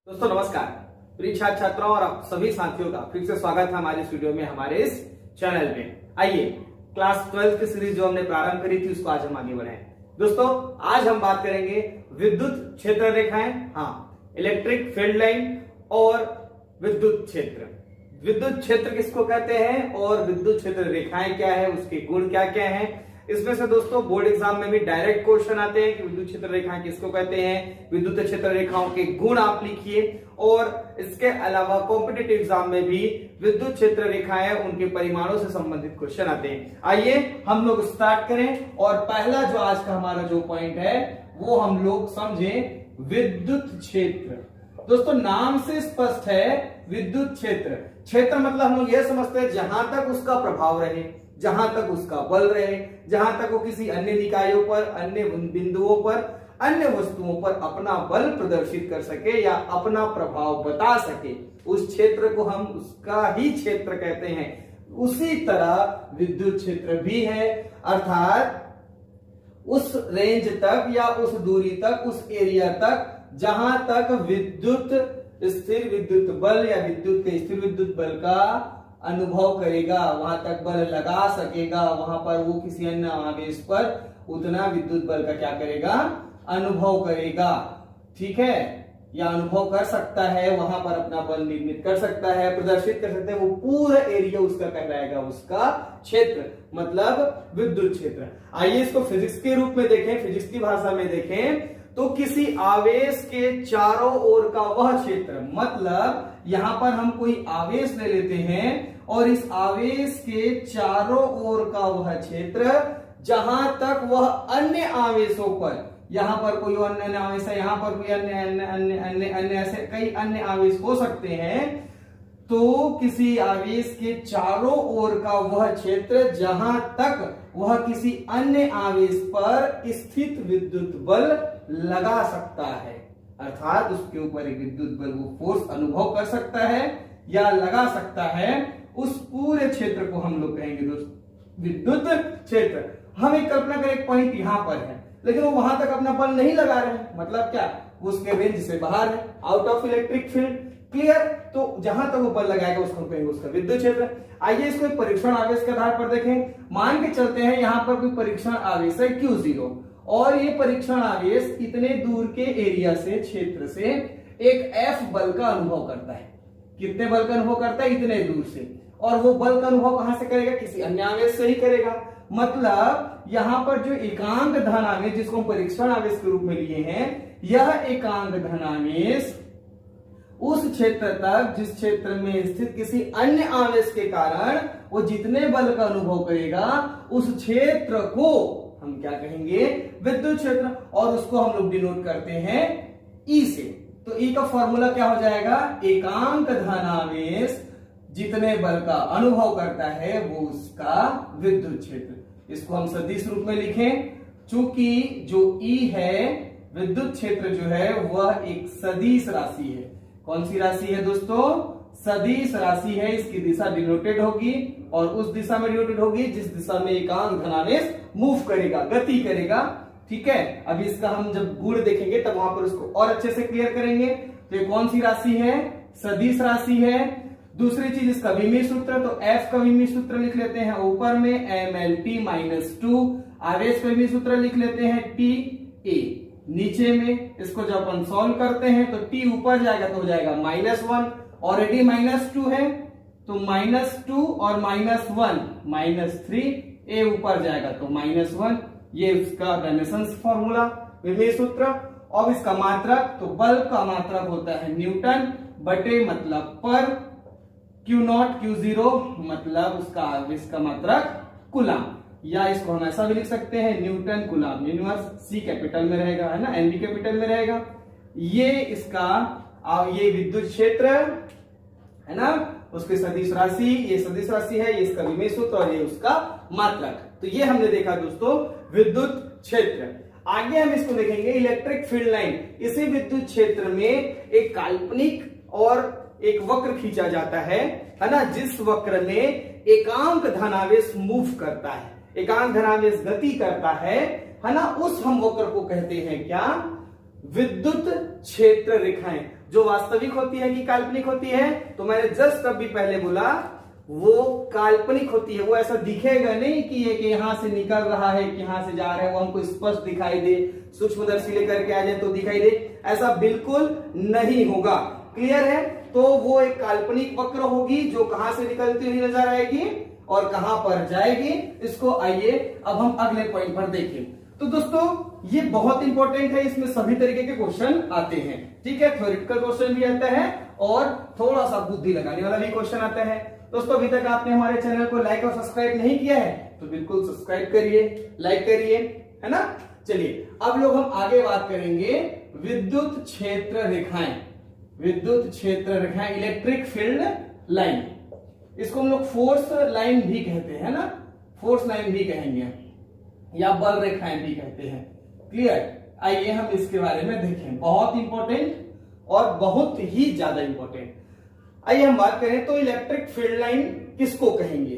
दोस्तों नमस्कार। प्रिय छात्र छात्राओं और आप सभी साथियों का फिर से स्वागत है हमारे इस वीडियो में, हमारे इस चैनल में। आइए क्लास 12 की सीरीज जो हमने प्रारंभ करी थी उसको आज हम आगे बढ़ाएं। दोस्तों आज हम बात करेंगे विद्युत क्षेत्र रेखाएं, इलेक्ट्रिक फील्ड लाइन और विद्युत क्षेत्र। विद्युत क्षेत्र किसको कहते हैं और विद्युत क्षेत्र रेखाएं क्या है, उसके गुण क्या क्या हैं। इसमें से दोस्तों बोर्ड एग्जाम में भी डायरेक्ट क्वेश्चन आते हैं कि विद्युत क्षेत्र रेखाएं किसको कहते हैं, विद्युत क्षेत्र रेखाओं के गुण आप लिखिए। और इसके अलावा कॉम्पिटिटिव एग्जाम में भी विद्युत क्षेत्र रेखाएं उनके परिमाणों से संबंधित क्वेश्चन आते हैं। आइए हम लोग स्टार्ट करें और पहला जो आज का हमारा जो पॉइंट है वो हम लोग समझें विद्युत क्षेत्र। दोस्तों नाम से स्पष्ट है विद्युत क्षेत्र। क्षेत्र मतलब हम लोग यह समझते हैं जहां तक उसका प्रभाव रहे, जहां तक उसका बल रहे, जहां तक वो किसी अन्य निकायों पर, अन्य बिंदुओं पर, अन्य वस्तुओं पर अपना बल प्रदर्शित कर सके या अपना प्रभाव बता सके, उस क्षेत्र को हम उसका ही क्षेत्र कहते हैं। उसी तरह विद्युत क्षेत्र भी है, अर्थात उस रेंज तक या उस दूरी तक, उस एरिया तक जहां तक विद्युत स्थिर विद्युत बल या विद्युत के स्थिर विद्युत बल का अनुभव करेगा, वहां तक बल लगा सकेगा, वहां पर वो किसी अन्य आवेश पर उतना विद्युत बल का क्या करेगा, अनुभव करेगा। ठीक है, या अनुभव कर सकता है, वहां पर अपना बल निर्मित कर सकता है, प्रदर्शित कर सकता है, वो पूरा एरिया उसका कहलाएगा उसका क्षेत्र, मतलब विद्युत क्षेत्र। आइए इसको फिजिक्स के रूप में देखें, फिजिक्स की भाषा में देखें तो किसी आवेश के चारों ओर का वह क्षेत्र, मतलब यहां पर हम कोई आवेश ले लेते हैं और इस आवेश के चारों ओर का वह क्षेत्र जहां तक वह अन्य आवेशों पर, यहां पर कोई अन्य आवेश है, यहां पर कोई अन्य ऐसे कई अन्य आवेश हो सकते हैं, तो किसी आवेश के चारों ओर का वह क्षेत्र जहां तक वह किसी अन्य आवेश पर स्थित विद्युत बल लगा सकता है, अर्थात उसके ऊपर एक विद्युत बल वो फोर्स अनुभव कर सकता है या लगा सकता है, उस पूरे क्षेत्र को हम लोग कहेंगे दोस्त विद्युत क्षेत्र। हम एक कल्पना करें, एक पॉइंट यहां पर है लेकिन वो वहां तक अपना बल नहीं लगा रहे हैं, मतलब क्या, वो उसके रेंज से बाहर है, out of electric field. Clear? तो जहां तक वो बल लगाएगा उसको कहेंगे उसका विद्युत क्षेत्र। आइए इसको एक परीक्षण आवेश के आधार पर देखें। मान के चलते हैं यहां पर कोई परीक्षण आवेश है Q0 और ये परीक्षण आवेश इतने दूर के एरिया से, क्षेत्र से एक F बल का अनुभव करता है। कितने बल का अनुभव करता है? इतने दूर से। और वो बल का अनुभव कहां से करेगा? किसी अन्य आवेश से ही करेगा। मतलब यहां पर जो एकांक धन आवेश जिसको हम परीक्षण आवेश के रूप में लिए हैं, यह एकांक धन आवेश उस क्षेत्र तक जिस क्षेत्र में स्थित किसी अन्य आवेश के कारण वो जितने बल का अनुभव करेगा, उस क्षेत्र को हम क्या कहेंगे? विद्युत क्षेत्र। और उसको हम लोग डिनोट करते हैं E से। तो E का फॉर्मूला क्या हो जाएगा? एकांक धनावेश जितने बल का अनुभव करता है वो उसका विद्युत क्षेत्र। इसको हम सदिश रूप में लिखें, चूंकि जो E है विद्युत क्षेत्र जो है वह एक सदिश राशि है। कौन सी राशि है दोस्तों? सदिश राशि है। इसकी दिशा डिनोटेड होगी और उस दिशा में डिनोटेड होगी जिस दिशा में एकांक धनावेश मूव करेगा, गति करेगा। ठीक है, अभी इसका हम जब गुण देखेंगे तब वहां पर उसको और अच्छे से क्लियर करेंगे। तो ये कौन सी राशि है? सदिश राशि है। दूसरी चीज इसका विमीय सूत्र, तो F का विमीय सूत्र लिख लेते हैं ऊपर में MLT-2। आवेश का विमीय सूत्र लिख लेते हैं TA। नीचे में इसको जब अपन सॉल्व करते हैं तो T ऊपर जाएगा तो हो जाएगा -1, ऑलरेडी -2 है तो -2 और -1 -3, A ऊपर जाएगा तो -1। ये उसका रेनेसांस फॉर्मूला, विमीय सूत्र। और इसका मात्रक, तो बल का मात्रक होता है न्यूटन बटे मतलब पर, Q0 Q0 मतलब उसका आवेश का मात्रक कूलम, या इसको हम ऐसा भी लिख सकते हैं Newton coulomb inverse. C capital में रहेगा, है ना, NB कैपिटल में रहेगा। ये इसका ये विद्युत क्षेत्र है ना, उसकी सदिश राशि, ये सदिश राशि है, ये इसका विमीय सूत्र और ये उसका मात्रक। तो ये हमने देखा दोस्तों विद्युत क्षेत्र। आगे हम इसको देखेंगे इलेक्ट्रिक फील्ड लाइन। इसी विद्युत क्षेत्र में एक काल्पनिक और एक वक्र खींचा जाता है ना, जिस वक्र में एकांक धनावेश मूव करता है, एकांक धनावेश गति करता है ना, उस हम वक्र को कहते हैं क्या? विद्युत क्षेत्र रेखाएं। जो वास्तविक होती है कि काल्पनिक होती है? तो मैंने जस्ट अभी पहले बोला वो काल्पनिक होती है। वो ऐसा दिखेगा नहीं कि ये कि यहां से निकल रहा है कि यहां से जा रहा है, वो हमको स्पष्ट दिखाई दे, सूक्ष्मदर्शी लेकर के आ जाए तो दिखाई दे, ऐसा बिल्कुल नहीं होगा। क्लियर है? तो वो एक काल्पनिक वक्र होगी जो कहां से निकलती हुई नजर आएगी और कहां पर जाएगी। इसको आइए अब हम अगले पॉइंट पर देखें। तो दोस्तों ये बहुत इंपॉर्टेंट है, इसमें सभी तरीके के क्वेश्चन आते हैं। ठीक है, थ्योरेटिकल क्वेश्चन भी आता है और थोड़ा सा बुद्धि लगाने वाला भी क्वेश्चन आता है। दोस्तों अभी तक आपने हमारे चैनल को लाइक और सब्सक्राइब नहीं किया है तो बिल्कुल सब्सक्राइब करिए, लाइक करिए, है ना। चलिए अब लोग हम आगे बात करेंगे विद्युत क्षेत्र रेखाएं। विद्युत क्षेत्र रेखाएं, इलेक्ट्रिक फील्ड लाइन, इसको हम लोग फोर्स लाइन भी कहते हैं ना, फोर्स लाइन भी कहेंगे या बल रेखाएं भी कहते हैं। क्लियर? आइए हम इसके बारे में देखें, बहुत इंपॉर्टेंट और बहुत ही ज्यादा इंपॉर्टेंट। आइए हम बात करें तो इलेक्ट्रिक फील्ड लाइन किसको कहेंगे?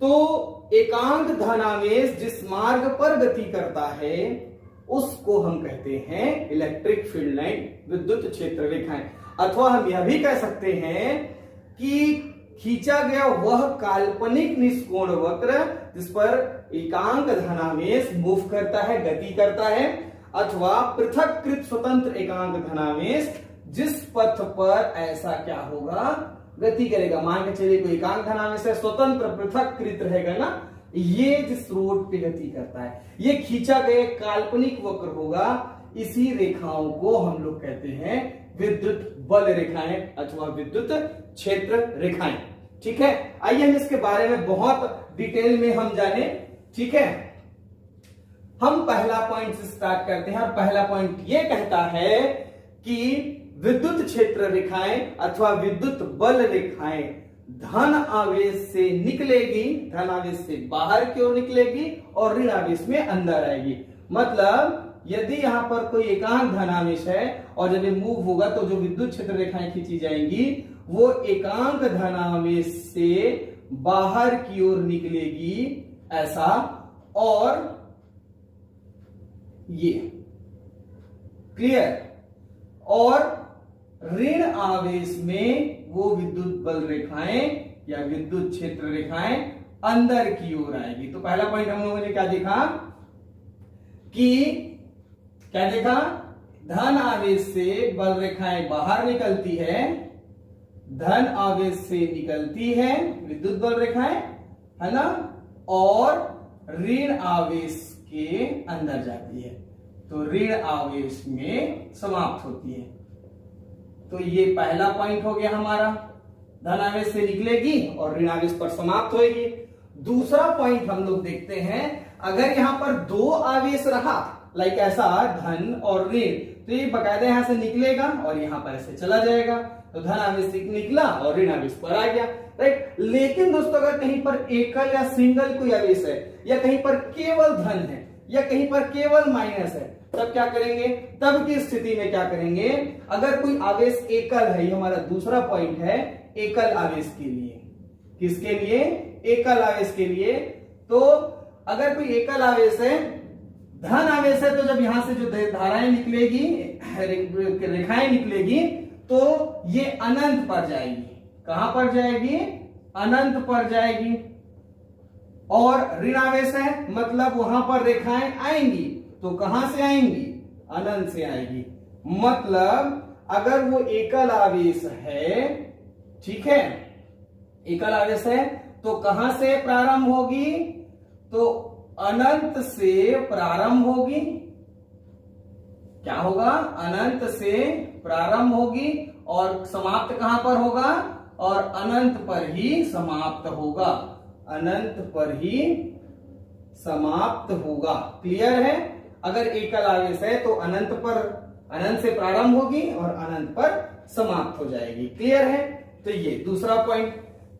तो एकांक धनावेश जिस मार्ग पर गति करता है उसको हम कहते हैं इलेक्ट्रिक फील्ड लाइन, विद्युत क्षेत्र रेखाएं। अथवा हम यह भी कह सकते हैं कि खींचा गया वह काल्पनिक निष्कोण वक्र जिस पर एकांक धनावेश मूव करता है, गति करता है, अथवा पृथक्कृत स्वतंत्र एकांक धनावेश जिस पथ पर ऐसा क्या होगा, गति करेगा। मान के चलिए कोई एकांक धनावेश है, स्वतंत्र पृथक्कृत रहेगा ना, ये जिस रोड पे गति करता है, ये खींचा गया काल्पनिक वक्र होगा। इसी रेखाओं को हम लोग कहते हैं विद्युत बल रेखाएं अथवा विद्युत क्षेत्र रेखाएं। ठीक है, आइए हम इसके बारे में बहुत डिटेल में हम जाने। ठीक है, हम पहला पॉइंट से स्टार्ट करते हैं और पहला पॉइंट ये कहता है कि विद्युत क्षेत्र रेखाएं अथवा विद्युत बल रेखाएं धन आवेश से निकलेगी, धन आवेश से बाहर की ओर निकलेगी और ऋण आवेश में अंदर आएगी। मतलब यदि यहां पर कोई एकांक धनावेश है और जब ये मूव होगा तो जो विद्युत क्षेत्र रेखाएं खींची जाएंगी वो एकांक धनावेश से बाहर की ओर निकलेगी, ऐसा। और ये क्लियर? और ऋण आवेश में वो विद्युत बल रेखाएं या विद्युत क्षेत्र रेखाएं अंदर की ओर आएगी। तो पहला पॉइंट हम लोगों ने क्या देखा कि क्या देखा, धन आवेश से बल रेखाएं बाहर निकलती है, धन आवेश से निकलती है विद्युत बल रेखाएं, है ना, और ऋण आवेश के अंदर जाती है तो ऋण आवेश में समाप्त होती है। तो ये पहला पॉइंट हो गया हमारा, धन आवेश से निकलेगी और ऋण आवेश पर समाप्त होगी। दूसरा पॉइंट हम लोग देखते हैं, अगर यहां पर दो आवेश रहा, लाइक ऐसा धन और ऋण, तो ये बकायदा यहां से निकलेगा और यहां पर ऐसे चला जाएगा। तो धन आवेश निकला और ऋण आवेश पर आ गया, राइट। लेकिन दोस्तों अगर कहीं पर एकल या सिंगल कोई आवेश है या कहीं पर केवल धन है या कहीं पर केवल माइनस है, तब क्या करेंगे? तब की स्थिति में क्या करेंगे? अगर कोई आवेश एकल है, ये हमारा दूसरा पॉइंट है, एकल आवेश के लिए। किसके लिए? एकल आवेश के लिए। तो अगर कोई एकल आवेश है, धन आवेश है, तो जब यहां से जो धाराएं निकलेगी, रेखाएं निकलेगी, तो ये अनंत पर जाएगी। कहां पर जाएगी? अनंत पर जाएगी। और ऋण आवेश है, मतलब वहां पर रेखाएं आएंगी, तो कहां से आएंगी? अनंत से आएगी। मतलब अगर वो एकल आवेश है, ठीक है, एकल आवेश है, तो कहां से प्रारंभ होगी? तो अनंत से प्रारंभ होगी। क्या होगा? अनंत से प्रारंभ होगी और समाप्त कहां पर होगा? और अनंत पर ही समाप्त होगा, अनंत पर ही समाप्त होगा। क्लियर है? अगर एकल आवेश है तो अनंत पर, अनंत से प्रारंभ होगी और अनंत पर समाप्त हो जाएगी। क्लियर है? तो ये दूसरा पॉइंट।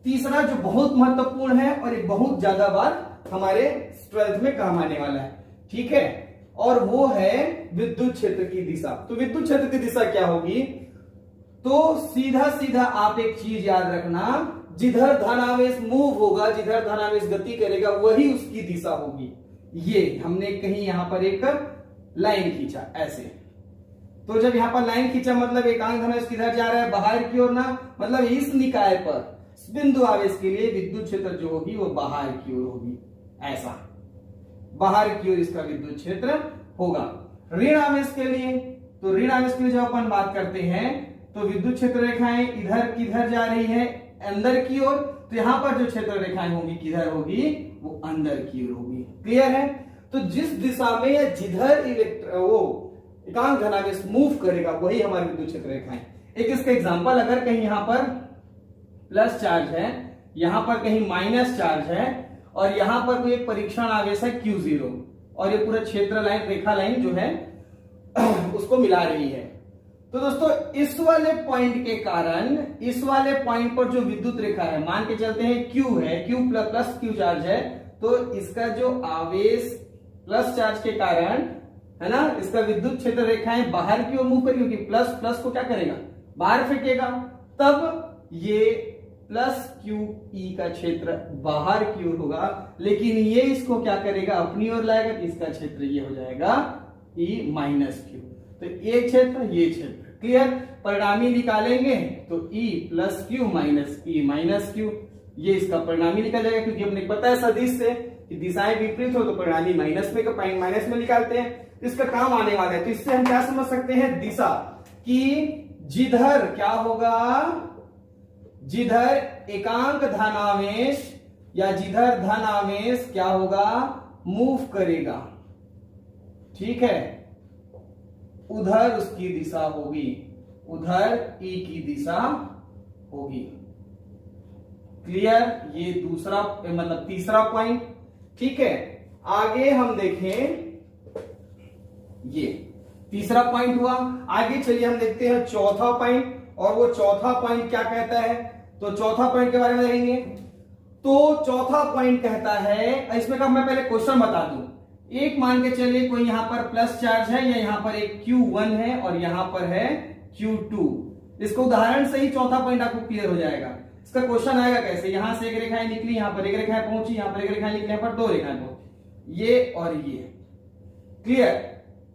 तीसरा जो बहुत महत्वपूर्ण है और एक बहुत ज्यादा बार हमारे 12th में काम आने वाला है, ठीक है, और वो है विद्युत क्षेत्र की दिशा। तो विद्युत क्षेत्र की दिशा क्या होगी? तो सीधा सीधा आप एक चीज याद रखना, जिधर धनावेश मूव होगा, जिधर धनावेश गति करेगा, वही उसकी दिशा होगी। ये हमने कहीं यहां पर एक लाइन खींचा ऐसे, तो जब यहाँ पर लाइन खींचा मतलब एकांक धनावेश किधर जा रहा है, बाहर की ओर ना, मतलब इस निकाय पर बिंदु आवेश के लिए विद्युत क्षेत्र जो होगी वो बाहर की ओर होगी, ऐसा बाहर की ओर इसका विद्युत क्षेत्र होगा। ऋण आवेश के लिए, तो ऋण आवेश के लिए जब अपन बात करते हैं तो विद्युत क्षेत्र रेखाएं इधर किधर जा रही है, अंदर की ओर, तो यहां पर जो क्षेत्र रेखाएं होंगी किधर होगी, वो अंदर की ओर होगी। क्लियर है? तो जिस दिशा में या जिधर वो एकांक धनावेश मूव करेगा वही हमारी विद्युत क्षेत्र रेखाएं। एक इसका एग्जांपल, अगर कहीं यहां पर प्लस चार्ज है, यहां पर कहीं माइनस चार्ज है और यहां पर कोई एक परीक्षण आवेश है Q0 और ये पूरा क्षेत्र लाइन रेखा लाइन जो है उसको मिला रही है, तो दोस्तों इस वाले पॉइंट के कारण इस वाले पॉइंट पर जो विद्युत रेखा है, मान के चलते हैं Q है, Q प्लस Q चार्ज है, तो इसका जो आवेश प्लस चार्ज के कारण है ना, इसका विद्युत क्षेत्र रेखाएं बाहर की ओर मूव करेगी, क्योंकि प्लस प्लस को क्या करेगा, बाहर फेंकेगा, तब ये प्लस QE का क्षेत्र बाहर की ओर होगा, लेकिन ये इसको क्या करेगा, अपनी ओर लाएगा, तो इसका क्षेत्र ये हो जाएगा E माइनस Q। तो ये क्षेत्र ये क्षेत्र, क्लियर? परिणामी निकालेंगे तो E plus Q minus E minus Q, ये इसका परिणामी निकल जाएगा, क्योंकि हमने पता है सदिश से कि दिशाएं विपरीत हो तो परिणामी माइनस में निकालते हैं, इसका काम आने वाला है। तो इससे हम क्या समझ सकते हैं, दिशा कि जिधर क्या होगा, जिधर एकांक धनावेश या जिधर धन आवेश क्या होगा, मूव करेगा, ठीक है, उधर उसकी दिशा होगी, उधर E की दिशा होगी। क्लियर? ये दूसरा मतलब तीसरा पॉइंट, ठीक है। आगे हम देखें, ये तीसरा पॉइंट हुआ। आगे चलिए हम देखते हैं चौथा पॉइंट, और वो चौथा पॉइंट क्या कहता है, तो चौथा पॉइंट के बारे में देखेंगे। तो चौथा पॉइंट कहता है, इसमें का मैं पहले क्वेश्चन बता दूं, एक मान के चलिए कोई यहां पर प्लस चार्ज है या यहां पर एक Q1 है और यहां पर है Q2। इसको उदाहरण से ही चौथा पॉइंट आपको क्लियर हो जाएगा। इसका क्वेश्चन आएगा कैसे, यहां से एक रेखाएं निकली, यहां पर एक रेखाएं पहुंची, यहां पर एक रेखाएं निकली, यहां पर दो रेखाएं पहुंची, ये और ये। क्लियर?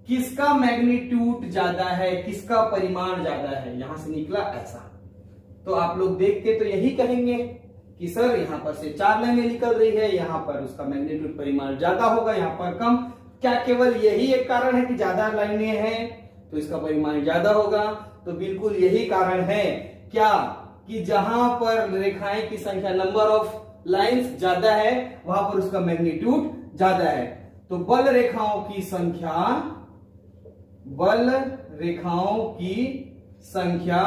किसका मैग्नीट्यूड ज्यादा है, किसका परिमाण ज्यादा है, यहां से निकला ऐसा, तो आप लोग देख के तो यही कहेंगे कि सर यहां पर से 4 लाइनें निकल रही है, यहां पर उसका मैग्नीट्यूड परिमाण ज्यादा होगा, यहां पर कम। क्या केवल यही एक कारण है कि ज्यादा लाइनें हैं तो इसका परिमाण ज्यादा होगा? तो बिल्कुल यही कारण है, क्या कि जहां पर रेखाएं की संख्या, नंबर ऑफ लाइंस ज्यादा है, वहां पर उसका मैग्नीट्यूड ज्यादा है। तो बल रेखाओं की संख्या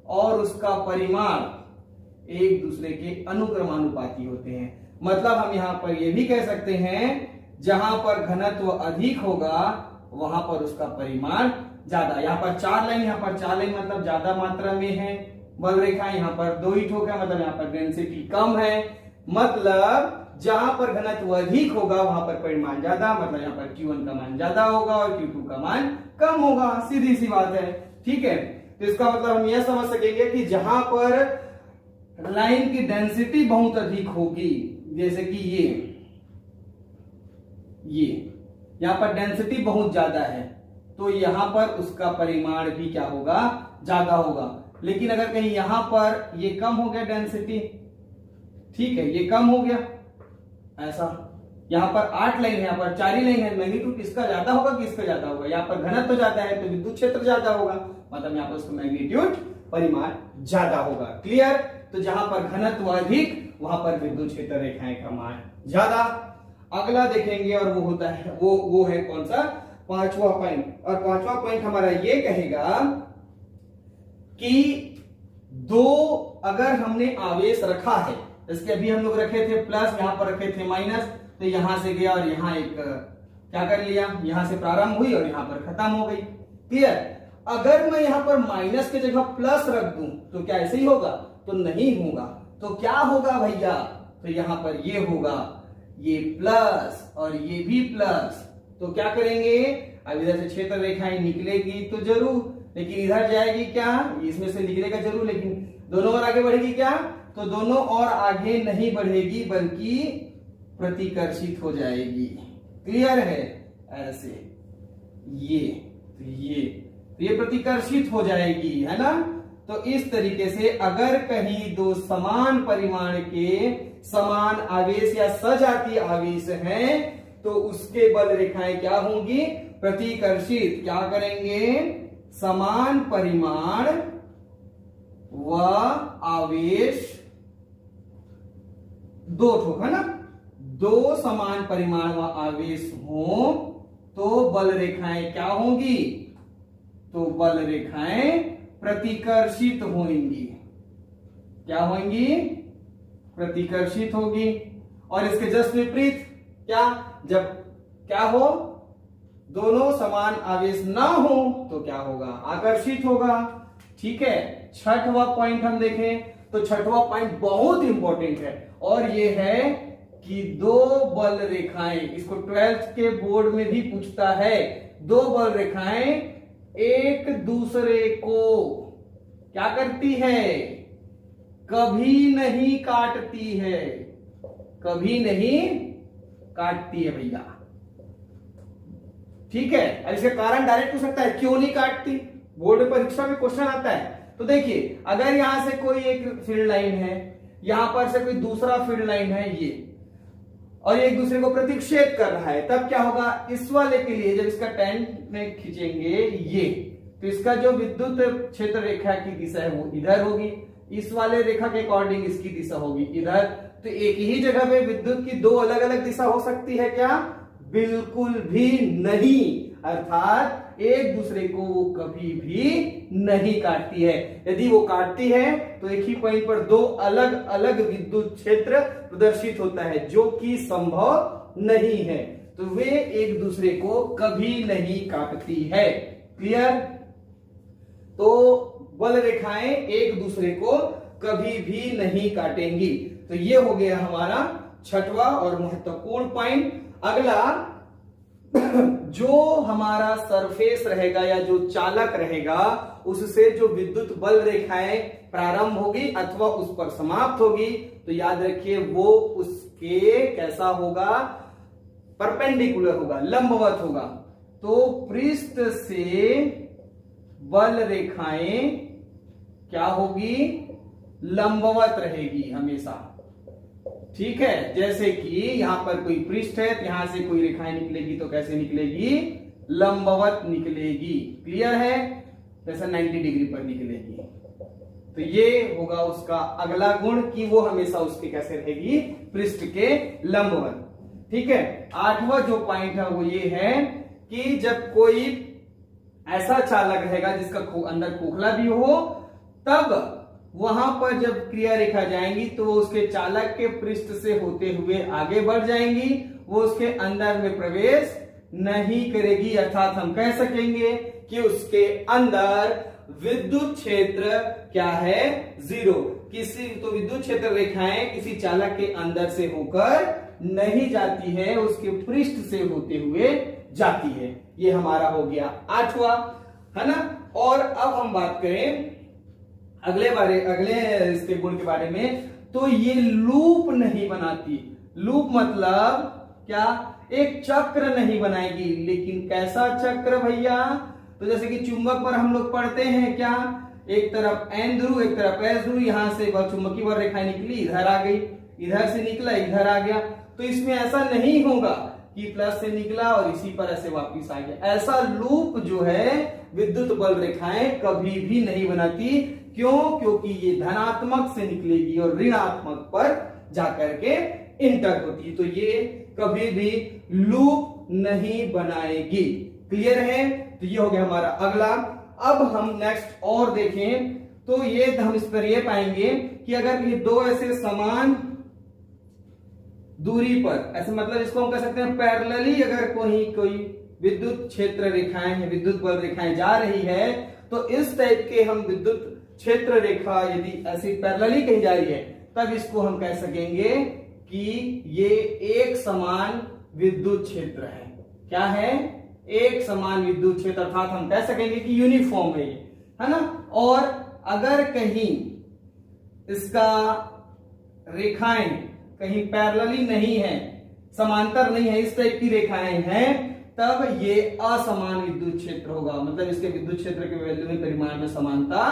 और उसका परिमाण एक दूसरे के अनुक्रमानुपाती होते हैं। मतलब हम यहां पर यह भी कह सकते हैं, जहां पर घनत्व अधिक होगा वहां पर उसका परिमाण ज्यादा। यहां पर 4 लाइन, यहां पर 4 लाइन मतलब ज्यादा मात्रा में है बल रेखा, यहां पर 2 ही ठोक है, मतलब यहां पर डेंसिटी कम है। मतलब जहां पर घनत्व अधिक होगा वहां पर परिमाण ज्यादा, मतलब यहां पर Q1 का मान ज्यादा होगा और Q2 का मान कम होगा, सीधी सी बात है, ठीक है। तो इसका मतलब हम यह समझ सकेंगे कि जहां पर लाइन की डेंसिटी बहुत अधिक होगी, जैसे कि ये यहां पर डेंसिटी बहुत ज्यादा है, तो यहां पर उसका परिमाण भी क्या होगा, ज्यादा होगा। लेकिन अगर कहीं यहां पर ये कम हो गया डेंसिटी, ठीक है, ये कम हो गया ऐसा, यहां पर 8 लाइन है, यहां पर 4 ही लाइन है, मैग्नीट्यूड किसका ज्यादा होगा, किसका ज्यादा होगा, यहां पर घनत्व तो ज्यादा है तो विद्युत क्षेत्र ज्यादा होगा, मतलब यहां पर उसका मैग्नीट्यूड परिमाण ज्यादा होगा। क्लियर? तो जहां पर घनत्व अधिक वहां पर विद्युत क्षेत्र रेखाएं का मान ज्यादा। अगला देखेंगे और वो होता है वो है कौन सा, 5वां पॉइंट। और 5वां पॉइंट हमारा ये कहेगा कि दो अगर हमने आवेश रखा है, इसके अभी हम लोग रखे थे प्लस, यहां पर रखे थे माइनस, तो यहां से गया और यहां एक क्या कर लिया, यहां से प्रारंभ हुई और यहां पर खत्म हो गई। क्लियर? अगर मैं यहां पर माइनस के जगह प्लस रख दूं तो क्या ऐसे ही होगा, तो नहीं होगा। तो क्या होगा भैया, तो यहां पर ये होगा, ये प्लस और ये भी प्लस, तो क्या करेंगे, अब इधर से क्षेत्र रेखाएं निकलेगी तो जरूर, लेकिन इधर जाएगी क्या, इसमें से निकलेगा जरूर, लेकिन दोनों और आगे बढ़ेगी क्या, तो दोनों और आगे नहीं बढ़ेगी बल्कि प्रतिकर्षित हो जाएगी। क्लियर है? ऐसे ये तो ये प्रतिकर्षित हो जाएगी, है ना। तो इस तरीके से अगर कहीं दो समान परिमाण के समान आवेश या सजातीय आवेश हैं तो उसके बल रेखाएं क्या होंगी, प्रतिकर्षित। क्या करेंगे, समान परिमाण व आवेश दो ठोक, है ना, दो समान परिमाण व आवेश हो तो बल रेखाएं क्या होंगी, तो बल रेखाएं प्रतिकर्षित होंगी। क्या होंगी, प्रतिकर्षित होगी। और इसके जस्ट विपरीत क्या, जब क्या हो, दोनों समान आवेश ना हो तो क्या होगा, आकर्षित होगा। ठीक है, छठवां पॉइंट हम देखें तो छठवां पॉइंट बहुत इंपॉर्टेंट है और ये है कि दो बल रेखाएं, इसको 12th के बोर्ड में भी पूछता है, दो बल रेखाएं एक दूसरे को क्या करती है, कभी नहीं काटती है, कभी नहीं काटती है भैया। ठीक है, अब इसका कारण डायरेक्ट हो सकता है, क्यों नहीं काटती, बोर्ड परीक्षा में क्वेश्चन आता है। तो देखिए, अगर यहां से कोई एक फील्ड लाइन है, यहां पर से कोई दूसरा फील्ड लाइन है ये, और एक दूसरे को प्रतिच्छेद कर रहा है, तब क्या होगा, इस वाले के लिए जब इसका टैन में खींचेंगे ये, तो इसका जो विद्युत क्षेत्र रेखा की दिशा है वो इधर होगी, इस वाले रेखा के अकॉर्डिंग इसकी दिशा होगी इधर। तो एक ही जगह पे विद्युत की दो अलग अलग दिशा हो सकती है क्या, बिल्कुल भी नहीं। अर्थात एक दूसरे को वो कभी भी नहीं काटती है। यदि वो काटती है तो एक ही पॉइंट पर दो अलग अलग विद्युत क्षेत्र प्रदर्शित होता है, जो कि संभव नहीं है। तो वे एक दूसरे को कभी नहीं काटती है। क्लियर। तो बल रेखाएं एक दूसरे को कभी भी नहीं काटेंगी। तो ये हो गया हमारा छठवां और महत्वपूर्ण पॉइंट। अगला, जो हमारा सरफेस रहेगा या जो चालक रहेगा, उससे जो विद्युत बल रेखाएं प्रारंभ होगी अथवा उस पर समाप्त होगी, तो याद रखिए वो उसके कैसा होगा, परपेंडिकुलर होगा, लंबवत होगा। तो पृष्ठ से बल रेखाएं क्या होगी, लंबवत रहेगी हमेशा। ठीक है, जैसे कि यहां पर कोई पृष्ठ है तो यहां से कोई रेखाएं निकलेगी तो कैसे निकलेगी, लंबवत निकलेगी। क्लियर है, जैसा 90 डिग्री पर निकलेगी। तो ये होगा उसका अगला गुण कि वो हमेशा उसके कैसे रहेगी, पृष्ठ के लंबवत। ठीक है, आठवां जो पॉइंट है वो ये है कि जब कोई ऐसा चालक रहेगा जिसका अंदर खोखला भी हो, तब वहां पर जब क्रिया रेखा जाएंगी तो वो उसके चालक के पृष्ठ से होते हुए आगे बढ़ जाएंगी, वो उसके अंदर में प्रवेश नहीं करेगी। अर्थात हम कह सकेंगे कि उसके अंदर विद्युत क्षेत्र क्या है, जीरो। किसी तो विद्युत क्षेत्र रेखाएं किसी चालक के अंदर से होकर नहीं जाती है, उसके पृष्ठ से होते हुए जाती है। ये हमारा हो गया आठवां, है ना। और अब हम बात करें अगले इसके गुण के बारे में, तो ये लूप नहीं बनाती। लूप मतलब क्या, एक चक्र नहीं बनाएगी। लेकिन कैसा चक्र भैया, तो जैसे कि चुंबक पर हम लोग पढ़ते हैं क्या, एक तरफ एन ध्रुव एक तरफ एस ध्रुव, यहां से वह चुंबकीय बल रेखा निकली, इधर आ गई, इधर से निकला इधर आ गया। तो इसमें ऐसा नहीं होगा कि प्लस से निकला और इसी पर ऐसे वापिस आ गया। ऐसा लूप जो है विद्युत बल रेखाएं कभी भी नहीं बनाती। क्यों, क्योंकि ये धनात्मक से निकलेगी और ऋणात्मक पर जाकर के इंटर होती है। तो ये कभी भी लूप नहीं बनाएगी। क्लियर है। तो ये हो गया हमारा अगला। अब हम नेक्स्ट और देखें तो ये हम इस पर ये पाएंगे कि अगर ये दो ऐसे समान दूरी पर, ऐसे मतलब इसको हम कह सकते हैं पैरेलली, अगर कोई विद्युत क्षेत्र रेखाएं, विद्युत बल रेखाएं जा रही है, तो इस टाइप के हम विद्युत क्षेत्र रेखा यदि ऐसी पैरेलली कहीं जा रही है, तब इसको हम कह सकेंगे कि ये एक समान विद्युत क्षेत्र है। क्या है, एक समान विद्युत क्षेत्र। अर्थात हम कह सकेंगे कि यूनिफॉर्म है ये, है ना। और अगर कहीं इसका रेखाएं कहीं पैरेलली नहीं है, समांतर नहीं है, इस टाइप की रेखाएं हैं, तब ये असमान विद्युत क्षेत्र होगा, मतलब इसके विद्युत क्षेत्र के वैल्यू में परिमाण में समानता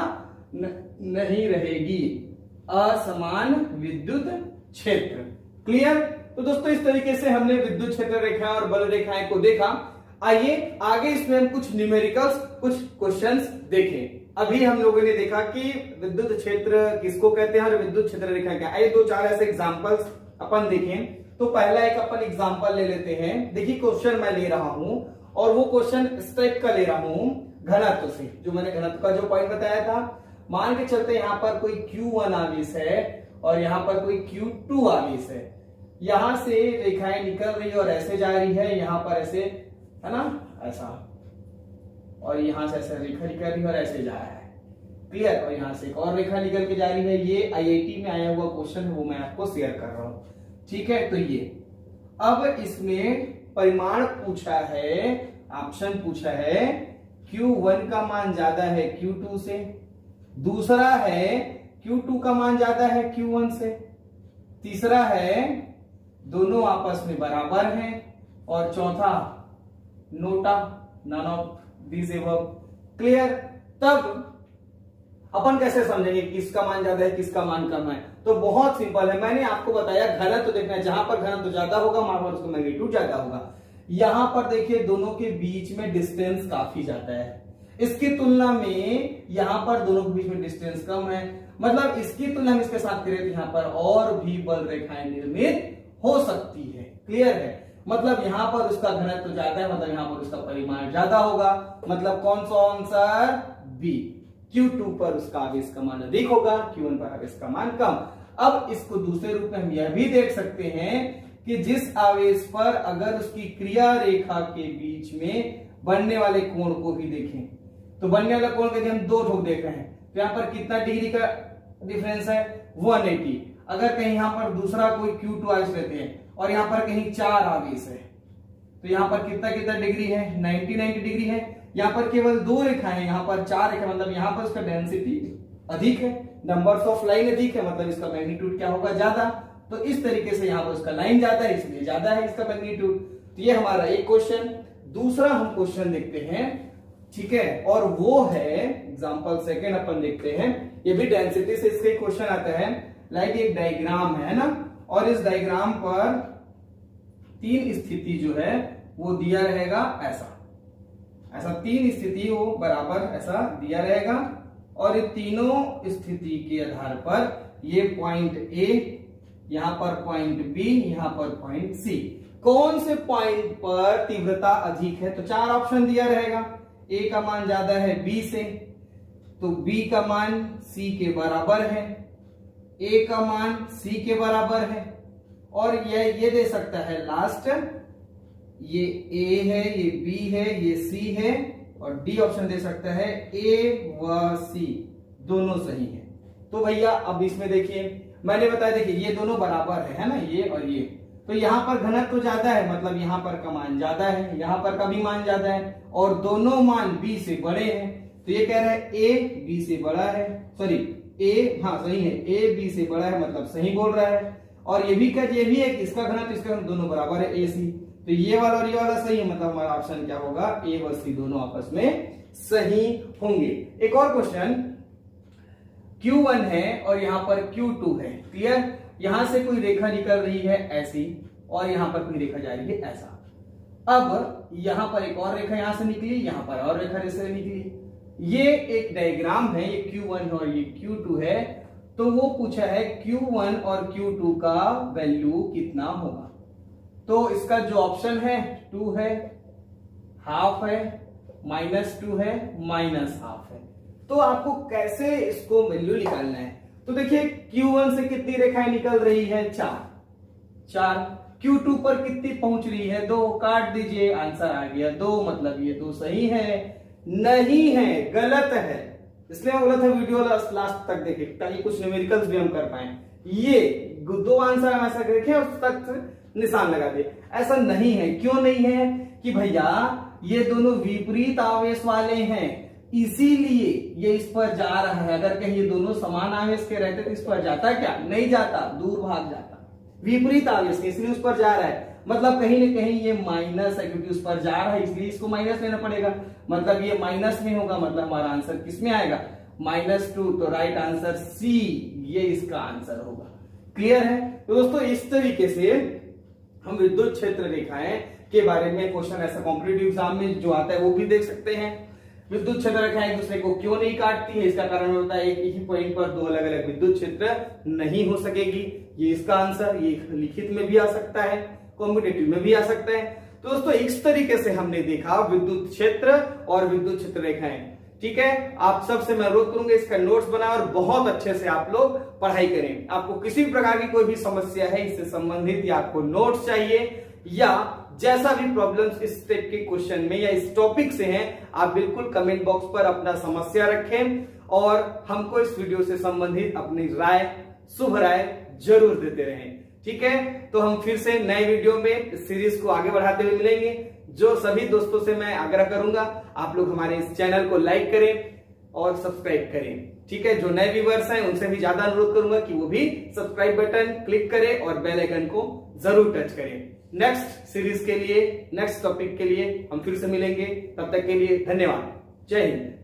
नहीं रहेगी, असमान विद्युत क्षेत्र। क्लियर? तो दोस्तों इस तरीके से हमने विद्युत क्षेत्र रेखाएं और बल रेखाएं को देखा। आइए आगे इसमें हम कुछ न्यूमेरिकल्स, कुछ क्वेश्चंस देखें। अभी हम लोगों ने देखा कि विद्युत क्षेत्र किसको कहते हैं और विद्युत क्षेत्र रेखा क्या। आइए दो चार ऐसे एग्जांपल्स अपन देखें। तो पहला एक अपन एग्जांपल ले लेते हैं। देखिए क्वेश्चन मैं ले रहा हूं और वो क्वेश्चन इस टाइप का ले रहा हूं घनत्व से, जो मैंने घनत्व का जो पॉइंट बताया था। मान के चलते यहाँ पर कोई Q1 आवेश है और यहाँ पर कोई Q2 आवेश है। यहां से रेखाएं निकल रही है और ऐसे जा रही है, यहां पर ऐसे है ना, ऐसा, और यहां से ऐसे रेखा निकल रही है और ऐसे जा रहा है। क्लियर? और यहां से एक और रेखा निकल के जा रही है। ये IIT में आया हुआ क्वेश्चन है, वो मैं आपको शेयर कर रहा हूं। ठीक है, तो ये अब इसमें परिमाण पूछा है, ऑप्शन पूछा है Q1 का मान ज्यादा है Q2 से, दूसरा है Q2 का मान ज्यादा है Q1 से, तीसरा है दोनों आपस में बराबर हैं, और चौथा NOTA, none of this above. Clear? तब अपन कैसे समझेंगे किसका मान ज्यादा है किसका मान कम है? तो बहुत सिंपल है, मैंने आपको बताया घनत्व तो देखना है, जहां पर घनत्व तो ज्यादा होगा वहां पर उसका मैग्नीट्यूड ज्यादा होगा। यहां पर देखिए दोनों के बीच में डिस्टेंस काफी ज्यादा है, इसकी तुलना में यहां पर दोनों के बीच में डिस्टेंस कम है, मतलब इसकी तुलना में इसके साथ करें तो यहां पर और भी बल रेखाएं निर्मित हो सकती है। क्लियर है? मतलब यहां पर उसका घनत्व तो ज्यादा है, मतलब यहां पर उसका परिमाण ज्यादा होगा, मतलब कौन सा आंसर? बी। Q2 पर उसका आवेश का मान अधिक होगा, Q1 पर आवेश का मान कम। अब इसको दूसरे रूप में हम यह भी देख सकते हैं कि जिस आवेश पर अगर उसकी क्रिया रेखा के बीच में बनने वाले कोण को भी देखें, तो बनने वाला कोण यदि हम दो ठोक देख रहे हैं तो यहां पर कितना डिग्री का डिफरेंस है? 180। अगर कहीं यहां पर दूसरा कोई Q2 आवेश लेते हैं और यहां पर कहीं 4 आवेश है, तो यहां पर कितना कितना डिग्री है? 90 डिग्री है। यहां पर केवल 2 रेखा है, यहां पर 4 रेखा, मतलब यहां पर उसका डेंसिटी अधिक है, नंबर्स ऑफ लाइन अधिक है, मतलब इसका मैग्नीट्यूड क्या होगा? ज्यादा। तो इस तरीके से यहां पर उसका लाइन ज्यादा है, इसलिए ज्यादा है इसका मैग्नीट्यूड। तो ये हमारा एक क्वेश्चन। दूसरा हम क्वेश्चन देखते हैं, ठीक है, और वो है एग्जांपल सेकंड अपन देखते हैं। ये भी डेंसिटी से इसके क्वेश्चन आता है। लाइक एक डायग्राम है ना, और इस डायग्राम पर 3 स्थिति जो है वो दिया रहेगा ऐसा, ऐसा 3 स्थिति वो बराबर ऐसा दिया रहेगा, और ये तीनों स्थिति के आधार पर ये पॉइंट ए, यहां पर पॉइंट बी, यहां पर पॉइंट सी, कौन से पॉइंट पर तीव्रता अधिक है? तो 4 ऑप्शन दिया रहेगा। ए का मान ज्यादा है बी से, तो बी का मान सी के बराबर है, ए का मान सी के बराबर है, और ये दे सकता है लास्ट, ये ए है, ये बी है, ये सी है, और डी ऑप्शन दे सकता है ए व सी दोनों सही है। तो भैया अब इसमें देखिए मैंने बताया, देखिए ये दोनों बराबर है ना, ये और ये, तो यहां पर घनत्व तो ज्यादा है, मतलब यहां पर का मान ज्यादा है, यहां पर का भी मान ज्यादा है, और दोनों मान बी से बड़े हैं। तो ये कह रहा है ए बी से बड़ा है, सॉरी ए, हाँ सही है, ए बी से बड़ा है, मतलब सही बोल रहा है। और ये भी है कि इसका घनत्व इसका दोनों बराबर है ए सी, तो ये वाला और ये वाला सही है, मतलब हमारा ऑप्शन क्या होगा? ए व सी दोनों आपस में सही होंगे। एक और क्वेश्चन, Q1 है और यहां पर Q2 है। क्लियर? यहां से कोई रेखा निकल रही है ऐसी, और यहां पर कोई रेखा जा रही है ऐसा। अब यहां पर एक और रेखा यहां से निकली, यहां पर और रेखा जैसे निकली। ये एक डायग्राम है, ये Q1 और ये Q2 है। तो वो पूछा है Q1 और Q2 का वैल्यू कितना होगा? तो इसका जो ऑप्शन है 2 है, हाफ है, -2 है, -हाफ है। तो आपको कैसे इसको वैल्यू निकालना है? तो देखिए Q1 से कितनी रेखाएं निकल रही है? 4। Q2 पर कितनी पहुंच रही है? 2। काट दीजिए, आंसर आ गया 2, मतलब ये 2 सही है। नहीं है, गलत है, इसलिए मैं बोला था वीडियो लास्ट तक देखे ताकि कुछ न्यूमेरिकल्स भी हम कर पाए। ये 2 आंसर हम ऐसा देखें उस तक निशान लगा दे, ऐसा नहीं है। क्यों नहीं है? कि भैया ये दोनों विपरीत आवेश वाले हैं, इसीलिए ये इस पर जा रहा है। अगर कहीं ये दोनों समान आवेश के रहते तो इस पर जाता क्या? नहीं जाता, दूर भाग जाता। विपरीत आवेश के इसलिए उस पर जा रहा है। मतलब कहीं ना कहीं ये माइनस है, क्योंकि उस पर जा रहा है इसलिए इसको माइनस लेना पड़ेगा। मतलब ये माइनस में होगा, मतलब हमारा आंसर किस में आएगा, -2। तो राइट आंसर सी, ये इसका आंसर होगा। क्लियर है? तो दोस्तों इस तरीके से हम विद्युत क्षेत्र रेखाएं के बारे में क्वेश्चन ऐसा कॉम्पिटिटिव एग्जाम में जो आता है वो भी देख सकते हैं। विद्युत क्षेत्र रेखाएं एक दूसरे को क्यों नहीं काटती है, इसका कारण होता है एक ही पॉइंट पर दो अलग अलग विद्युत क्षेत्र नहीं हो सकेगी। ये इसका आंसर, ये लिखित में भी आ सकता है, कॉम्पिटिटिव में भी आ सकता है। तो दोस्तों इस तरीके से हमने देखा विद्युत क्षेत्र और विद्युत क्षेत्र रेखाएं। ठीक है, आप सबसे मैं अनुरोध करूंगा इसका नोट्स बनाएं और बहुत अच्छे से आप लोग पढ़ाई करें। आपको किसी भी प्रकार की कोई भी समस्या है इससे संबंधित, या आपको नोट्स चाहिए, या जैसा भी प्रॉब्लम्स इस टाइप के क्वेश्चन में या इस टॉपिक से हैं, आप बिल्कुल कमेंट बॉक्स पर अपना समस्या रखें और हमको इस वीडियो से संबंधित अपनी राय, शुभ राय जरूर देते रहें। ठीक है, तो हम फिर से नए वीडियो में इस सीरीज को आगे बढ़ाते हुए मिलेंगे। जो सभी दोस्तों से मैं आग्रह करूंगा, आप लोग हमारे इस चैनल को लाइक करें और सब्सक्राइब करें। ठीक है, जो नए व्यूअर्स हैं उनसे भी ज्यादा अनुरोध करूंगा कि वो भी सब्सक्राइब बटन क्लिक करें और बेल आइकन को जरूर टच करें। नेक्स्ट सीरीज के लिए, नेक्स्ट टॉपिक के लिए हम फिर से मिलेंगे। तब तक के लिए धन्यवाद। जय हिंद।